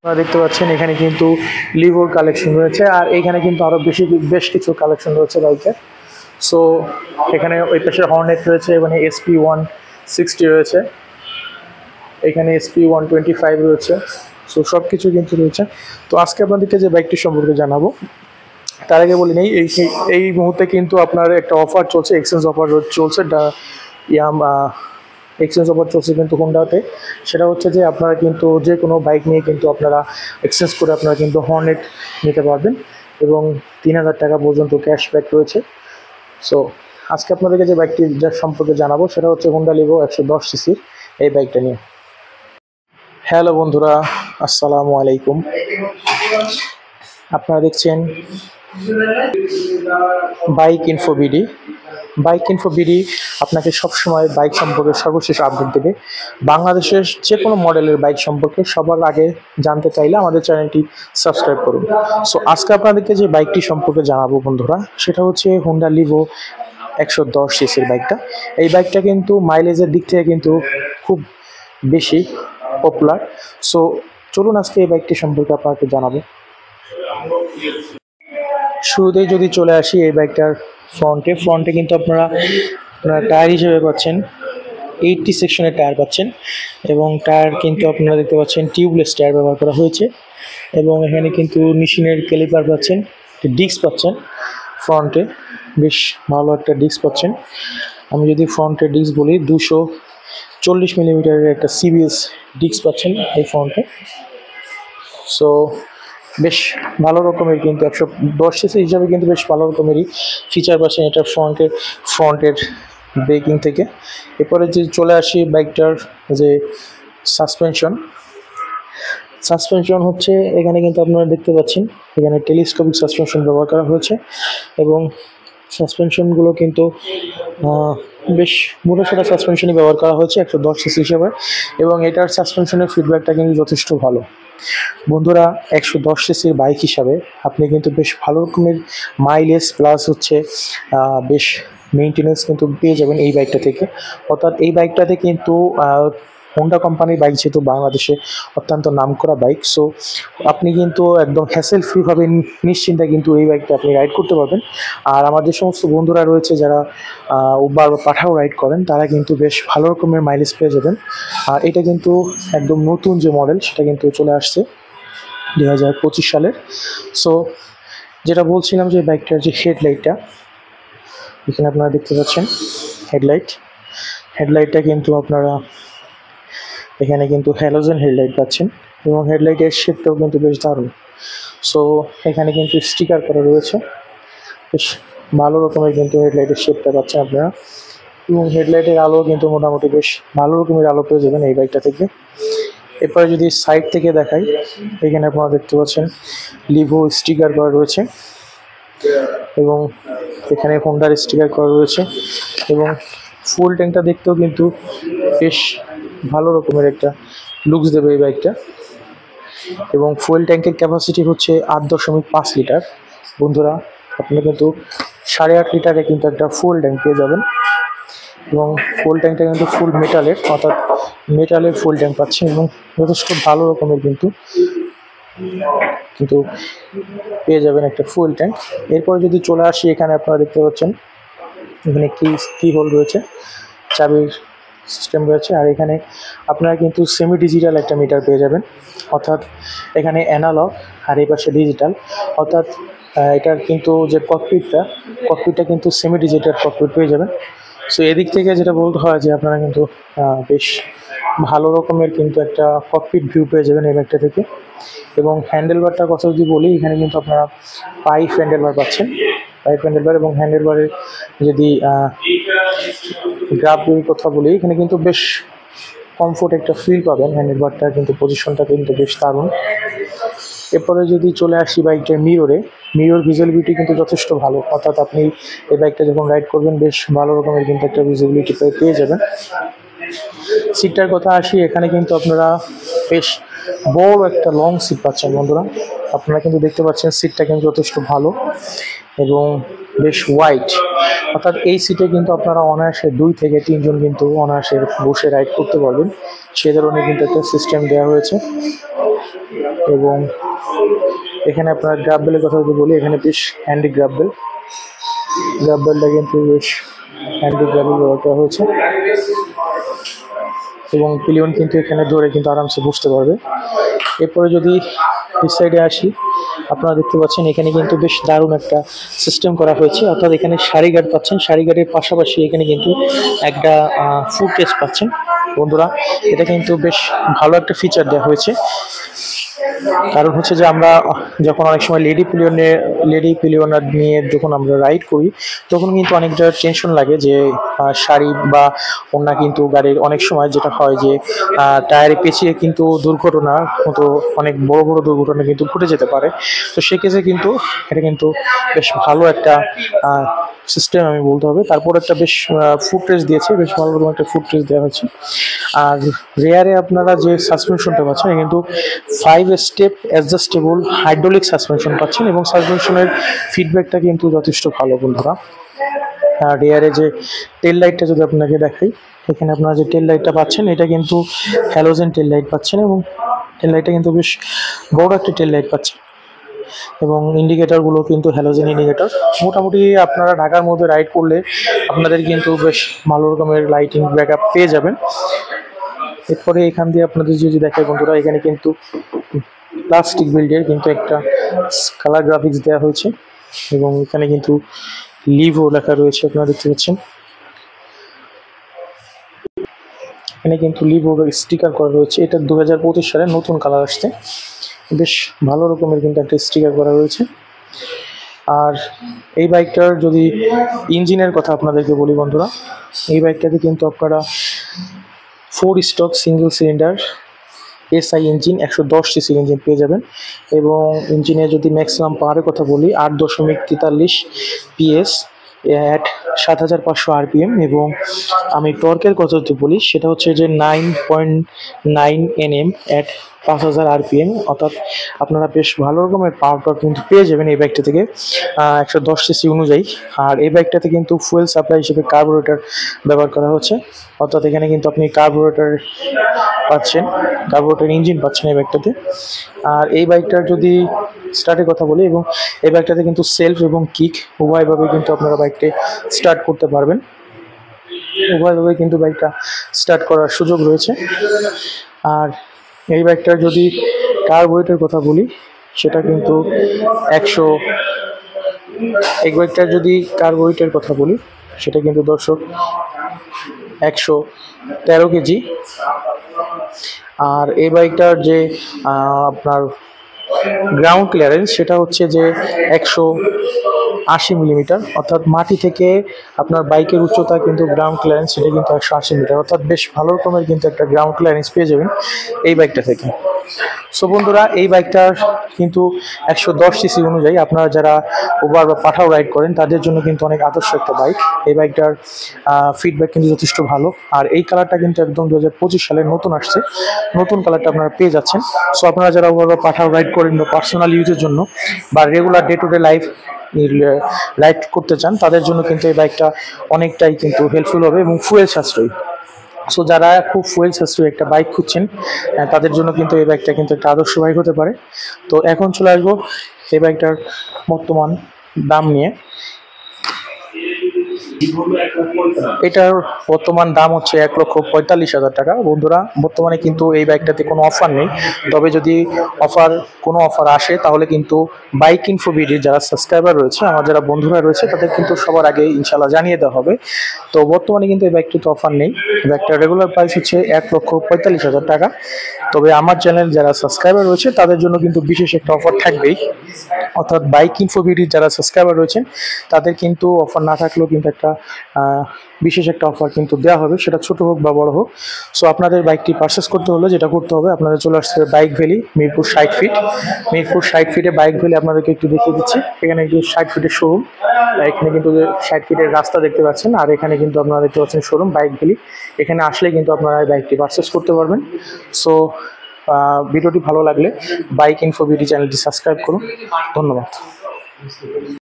আপনারা দেখতে পাচ্ছেন এখানে কিন্তু লিভোর কালেকশন রয়েছে, আর এখানে কিন্তু আরো বেশ কিছু কালেকশন রয়েছে বাইকের। সো এখানে ওই পাশে হর্নেট রয়েছে, এখানে SP160 রয়েছে, এখানে SP125 রয়েছে। সো সব কিছু কিন্তু রয়েছে। তো আজকে আপনাদেরকে যে বাইকটি সম্পর্কে জানাবো তার আগে বলি নেই, এই মুহূর্তে কিন্তু আপনার একটা অফার চলছে, এক্সচেঞ্জ অফার চলছে। এক্সচেঞ্জ অফার চলছে কিন্তু হোন্ডাতে। সেটা হচ্ছে যে আপনারা কিন্তু যে কোনো বাইক নিয়ে কিন্তু আপনারা এক্সচেঞ্জ করে আপনারা কিন্তু হর্নেট নিতে পারবেন, এবং 3000 টাকা পর্যন্ত ক্যাশব্যাক রয়েছে। সো আজকে আপনাদেরকে যে বাইকটি যার সম্পর্কে জানাবো সেটা হচ্ছে হোন্ডা লিভো 110 সিসির এই বাইকটা নিয়ে। হ্যালো বন্ধুরা, আসসালামু আলাইকুম। আপনারা দেখছেন bike info BD. Bike info BD আপনাকে সবসময় বাইক সম্পর্কে সর্বশেষ আপডেট দেবে। বাংলাদেশের যে কোনো মডেলের বাইক সম্পর্কে সবার আগে জানতে চাইলে আমাদের চ্যানেলটি সাবস্ক্রাইব করুন। সো আজকে আপনাদেরকে যে বাইকটি সম্পর্কে জানাবো বন্ধুরা, সেটা হচ্ছে হোন্ডা লিভো 110 সিসির বাইকটা। এই বাইকটা কিন্তু মাইলেজের দিক থেকে কিন্তু খুব বেশি পপুলার। সো চলুন আজকে এই বাইকটি সম্পর্কে আপনাকে জানাবো। শুরুতেই যদি চলে আসি এই বাইকটার ফ্রন্টে কিন্তু আপনারা টায়ার হিসেবে পাচ্ছেন 80 সেকশনের টায়ার পাচ্ছেন, এবং টায়ার কিন্তু আপনারা দেখতে পাচ্ছেন টিউবলেস টায়ার ব্যবহার করা হয়েছে। এবং এখানে কিন্তু মেশিনের ক্যালিপার পাচ্ছেন, ডিস্ক পাচ্ছেন ফ্রন্টে, বেশ ভালো একটা ডিস্ক পাচ্ছেন। আমি যদি ফ্রন্টের ডিস্ক বলি 240 মিলিমিটারের একটা সিবিএস ডিস্ক পাচ্ছেন এই ফ্রন্টে। সো বেশ ভালো রকমের কিন্তু 110 সিসি হিসাবে কিন্তু বেশ ভালো রকমেরই ফিচার পাচ্ছেন এটা ফ্রন্টের ব্রেকিং থেকে। এরপরে যে চলে আসি বাইকটার যে সাসপেনশন হচ্ছে, এখানে কিন্তু আপনারা দেখতে পাচ্ছেন এখানে টেলিস্কোপিক সাসপেনশন ব্যবহার করা হয়েছে, এবং সাসপেনশনগুলো কিন্তু বেশ মোটাসোটা সাসপেনশনই ব্যবহার করা হয়েছে 110 সিসি হিসেবে, এবং এটার সাসপেনশনের ফিডব্যাকটা কিন্তু যথেষ্ট ভালো। বন্ধুরা, 110 সিসির বাইক হিসাবে আপনি কিন্তু বেশ ভালো রকমের মাইলেজ প্লাস হচ্ছে বেশ মেইনটেনেন্স কিন্তু পেয়ে যাবেন এই বাইকটা থেকে। অর্থাৎ এই বাইকটাতে কিন্তু হোন্ডা কোম্পানির বাইক, যেহেতু বাংলাদেশে অত্যন্ত নামকরা বাইক, সো আপনি কিন্তু একদম হ্যাসেল ফ্রিভাবে নিশ্চিন্তে কিন্তু এই বাইকটা আপনি রাইড করতে পারবেন। আর আমার যে সমস্ত বন্ধুরা রয়েছে যারা উবার বা পাঠাও রাইড করেন, তারা কিন্তু বেশ ভালো রকমের মাইলেজ পেয়ে যাবেন। আর এটা কিন্তু একদম নতুন যে মডেল সেটা কিন্তু চলে আসছে 2025 সালের। সো যেটা বলছিলাম যে বাইকটার যে হেডলাইটটা এখানে আপনারা দেখতে পাচ্ছেন, হেডলাইটটা কিন্তু আপনারা এখানে কিন্তু হ্যালোজেন হেডলাইট পাচ্ছেন, এবং হেডলাইটের শেপটাও কিন্তু বেশ দারুণ। সো এখানে কিন্তু স্টিকার করা রয়েছে, বেশ ভালো রকমের কিন্তু হেডলাইটের শেপটা পাচ্ছেন আপনারা, এবং হেডলাইটের আলো কিন্তু মোটামুটি বেশ ভালো রকমের আলো পেয়ে যাবেন এই বাইকটা থেকে। এরপরে যদি সাইড থেকে দেখাই, এখানে আপনারা দেখতে পাচ্ছেন লিভো স্টিকার করা রয়েছে, এবং এখানে হোন্ডার স্টিকার করা রয়েছে, এবং ফুল ট্যাঙ্কটা দেখতেও কিন্তু বেশ ভালো রকমের একটা লুকস দেবে এই বাইকটা। এবং ফুয়েল ট্যাঙ্কের ক্যাপাসিটি হচ্ছে 8.5 লিটার। বন্ধুরা, আপনি কিন্তু 8.5 লিটারে কিন্তু একটা ফুয়েল ট্যাঙ্ক পেয়ে যাবেন, এবং ফুয়েল ট্যাঙ্কটা কিন্তু ফুল মেটালের, অর্থাৎ মেটালের ফুয়েল ট্যাঙ্ক পাচ্ছেন, এবং যথেষ্ট ভালো রকমের কিন্তু পেয়ে যাবেন একটা ফুয়েল ট্যাঙ্ক। এরপরে যদি চলে আসি, এখানে আপনারা দেখতে পাচ্ছেন এখানে কি হোল রয়েছে, চাবির সিস্টেম রয়েছে, আর এখানে আপনারা কিন্তু সেমি ডিজিটাল একটা মিটার পেয়ে যাবেন, অর্থাৎ এখানে অ্যানালগ আর এই পাশে ডিজিটাল। অর্থাৎ এটার কিন্তু যে ককপিটটা কিন্তু সেমি ডিজিটাল ককপিট পেয়ে যাবেন। সো এদিক থেকে যেটা বলতে হয় যে আপনারা কিন্তু বেশ ভালো রকমের কিন্তু একটা ককপিট ভিউ পেয়ে যাবেন এই বাইকটা থেকে। এবং হ্যান্ডেলবারটার কথা যদি বলি, এখানে কিন্তু আপনারা পাইপ হ্যান্ডেলবার পাচ্ছেন, এবং হ্যান্ডেলবারের যদি গ্রাফের কথা বলি, এখানে কিন্তু বেশ কমফোর্ট একটা ফিল পাবেন। হ্যান্ডেলবারটা কিন্তু পজিশনটা কিন্তু বেশ দারুণ। এরপরে যদি চলে আসি বাইকটার মিরর ভিজিবিলিটি কিন্তু যথেষ্ট ভালো, অর্থাৎ আপনি এই বাইকটা যখন রাইড করবেন বেশ ভালো রকমের কিন্তু একটা ভিজিবিলিটি পেয়ে যাবেন। সিটটার কথা আসি, এখানে কিন্তু আপনারা বেশ বড় একটা লং সিট পাচ্ছেন বন্ধুরা। আপনারা কিন্তু দেখতে পাচ্ছেন সিটটা কিন্তু যথেষ্ট ভালো, এবং বেশ ওয়াইড, অর্থাৎ এই সিটে কিন্তু আপনারা অনায়াসে 2 থেকে 3 জন কিন্তু অনায়াসে বসে রাইড করতে পারবেন, সে ধরনের কিন্তু একটা সিস্টেম দেওয়া হয়েছে। এবং এখানে আপনার গ্রাব বেলের কথা যদি বলি, এখানে বেশ হ্যান্ডি গ্রাব বেলটা কিন্তু বেশ হ্যান্ডি গ্রাব বেল ব্যবহার করা হয়েছে এবং পিলিয়ন কিন্তু এখানে ধরে কিন্তু আরামসে বসতে পারবে। এরপরে যদি এই সাইডে আসি, আপনারা দেখতে পাচ্ছেন এখানে কিন্তু বেশ দারুণ একটা সিস্টেম করা হয়েছে, অর্থাৎ এখানে সারি গার্ড পাচ্ছেন, সারি গার্ডের পাশাপাশি এখানে কিন্তু একটা ফুড টেস্ট পাচ্ছেন বন্ধুরা। এটা কিন্তু বেশ ভালো একটা ফিচার দেওয়া হয়েছে, কারণ হচ্ছে যে আমরা যখন অনেক সময় লেডি পিলিয়নার নিয়ে যখন আমরা রাইড করি, তখন কিন্তু অনেকটা টেনশন লাগে যে সারি বা অন্য কিন্তু গাড়ির অনেক সময় যেটা হয় যে টায়ারে পেঁচিয়ে কিন্তু দুর্ঘটনার মতো অনেক বড় বড় দুর্ঘটনা কিন্তু ঘটে যেতে পারে। তো সেক্ষেত্রে কিন্তু এটা কিন্তু বেশ ভালো একটা সিস্টেম আমি বলতে হবে। তারপর একটা বেশ ফুড টেস্ট দিয়েছে, বেশ ভালো রকম একটা ফুড টেস্ট দেওয়া হয়েছে। আর রেয়ারে আপনারা যে সাসপেনশনটা পাচ্ছেন কিন্তু 5 স্টেপ অ্যাডজাস্টেবল হাইড্রোলিক সাসপেনশন পাচ্ছেন এবং সাসপেনশনের ফিডব্যাকটা কিন্তু যথেষ্ট ভালো বন্ধুরা। আর রেয়ারে যে টেল লাইটটা যদি আপনাকে দেখাই, এখানে আপনারা যে টেল লাইটটা পাচ্ছেন এটা কিন্তু হ্যালোজেন টেল লাইট পাচ্ছেন এবং টেল লাইটটা কিন্তু বেশ বড় একটা টেল লাইট পাচ্ছেন এবং ইন্ডিকেটরগুলো কিন্তু হ্যালোজেন ইন্ডিকেটর। মোটামুটি আপনারা ঢাকার মধ্যে রাইড করলে আপনাদের কিন্তু বেশ ভালো রকমের লাইটিং ব্যাকআপ পেয়ে যাবেন। এরপরে এখান দিয়ে আপনাদের যদি দেখায় বন্ধুরা, এখানে কিন্তু প্লাস্টিক বিল্ডের কিন্তু একটা কালার গ্রাফিক্স দেওয়া হয়েছে এবং এখানে কিন্তু লিভো লেখা রয়েছে, আপনারা দেখতে পাচ্ছেন। এখানে কিন্তু লিভো স্টিকার করা রয়েছে, এটা 2025 সালে নতুন কালার আসছে, বেশ ভালো রকমের কিন্তু একটা স্টিকার করা রয়েছে। আর এই বাইকটার যদি ইঞ্জিনের কথা আপনাদেরকে বলি বন্ধুরা, এই বাইকটাতে কিন্তু আপনারা 4 stock single cylinder SI engine 110 CC engine পেয়ে যাবেন এবং ইঞ্জিনে যদি ম্যাক্সিমাম পাওয়ারের কথা বলি 8.43 PS অ্যাট 7500 RPM এবং আমি টর্কের কথা যদি বলি সেটা হচ্ছে যে 9.9 Nm অ্যাট 5000 RPM, অর্থাৎ আপনারা বেশ ভালো রকমের পাওয়ার টর্ক কিন্তু পেয়ে যাবেন এই বাইকটা থেকে 110 সিসি অনুযায়ী। আর এই বাইকটাতে কিন্তু ফুয়েল সাপ্লাই হিসেবে কার্বোরেটর ব্যবহার করা হচ্ছে, অর্থাৎ এখানে কিন্তু আপনি কার্বোরেটর ইঞ্জিন পাচ্ছেন এই বাইকটাতে। আর এই বাইকটার যদি স্টার্টের কথা বলি, এবং এই বাইকটাতে কিন্তু সেলফ এবং কিক উভয়ভাবে কিন্তু আপনারা বাইকটি স্টার্ট করতে পারবেন, উভয়ভাবে কিন্তু বাইকটা স্টার্ট করার সুযোগ রয়েছে। আর এই বাইকটার যদি কার্বোরেটরের কথা বলি সেটা কিন্তু এই বাইকটার যদি কার্বোরেটরের কথা বলি সেটা কিন্তু দর্শক 113 কেজি। আর এই বাইকটার যে আপনার গ্রাউন্ড ক্লিয়ারেন্স সেটা হচ্ছে যে 180 মিলিমিটার, অর্থাৎ মাটি থেকে আপনার বাইকের উচ্চতা কিন্তু গ্রাউন্ড ক্লিয়ারেন্স সেটা কিন্তু 180 মিটার, অর্থাৎ বেশ ভালো রকমের কিন্তু একটা গ্রাউন্ড ক্লিয়ারেন্স পেয়ে যাবেন এই বাইকটা থেকে। সো বন্ধুরা, এই বাইকটার কিন্তু 110 সিসি অনুযায়ী আপনারা যারা ওভার বা পাঠাও রাইড করেন তাদের জন্য কিন্তু অনেক আদর্শ একটা বাইক। এই বাইকটার ফিডব্যাক কিন্তু যথেষ্ট ভালো। আর এই কালারটা কিন্তু একদম 2025 সালে নতুন আসছে, নতুন কালারটা আপনারা পেয়ে যাচ্ছেন। সো আপনারা যারা ওভার বা পাঠাও রাইড করেন বা পার্সোনাল ইউজের জন্য বা regular day to day life ride করতে চান তাদের জন্য কিন্তু এই বাইকটা অনেকটাই কিন্তু হেল্পফুল হবে এবং ফুয়েল সাশ্রয়ী। সো যারা খুব ফুয়েল সাশ্রয়ী একটা বাইক খুঁজছেন তাদের জন্য কিন্তু এই বাইকটা কিন্তু একটা আদর্শ বাইক হতে পারে। তো এখন চলে আসবো এই বাইকটার বর্তমান দাম নিয়ে। এটার বর্তমান দাম হচ্ছে 1,45,000 টাকা বন্ধুরা। বর্তমানে কিন্তু এই বাইকটাতে কোনো অফার নেই, তবে যদি কোনো অফার আসে তাহলে কিন্তু বাইক ইনফো বিডির যারা সাবস্ক্রাইবার রয়েছে, আমার যারা বন্ধুরা রয়েছে তাদের কিন্তু সবার আগে ইনশাল্লাহ জানিয়ে দেওয়া হবে। তো বর্তমানে কিন্তু এই বাইকটিতে অফার নেই, বাইকটার রেগুলার প্রাইস হচ্ছে 1,45,000 টাকা। তবে আমার চ্যানেল যারা সাবস্ক্রাইবার রয়েছে তাদের জন্য কিন্তু বিশেষ একটা অফার থাকবেই, অর্থাৎ বাইক ইনফো বিডির যারা সাবস্ক্রাইবার রয়েছেন তাদের কিন্তু অফার না থাকলেও কিন্তু একটা বিশেষ একটা অফার কিন্তু দেওয়া হবে, সেটা ছোট হোক বা বড় হোক। সো আপনাদের বাইকটি পারচেস করতে হলে যেটা করতে হবে, আপনাদের চলে আসছে bike Valley Mirpur 60 feet. Mirpur 60 ফিটে বাইক ভ্যালি আপনাদেরকে একটু দেখিয়ে দিচ্ছি। এখানে একটু 60 ফিটের শোরুম, এখানে কিন্তু 60 ফিটের রাস্তা দেখতে পাচ্ছেন, আর এখানে কিন্তু আপনারা দেখতে পাচ্ছেন শোরুম বাইক ভ্যালি। এখানে আসলে কিন্তু আপনারা এই বাইকটি পারচেস করতে পারবেন। সো ভিডিওটি ভালো লাগলে বাইক ইনফো বিডি চ্যানেলটি সাবস্ক্রাইব করুন। ধন্যবাদ।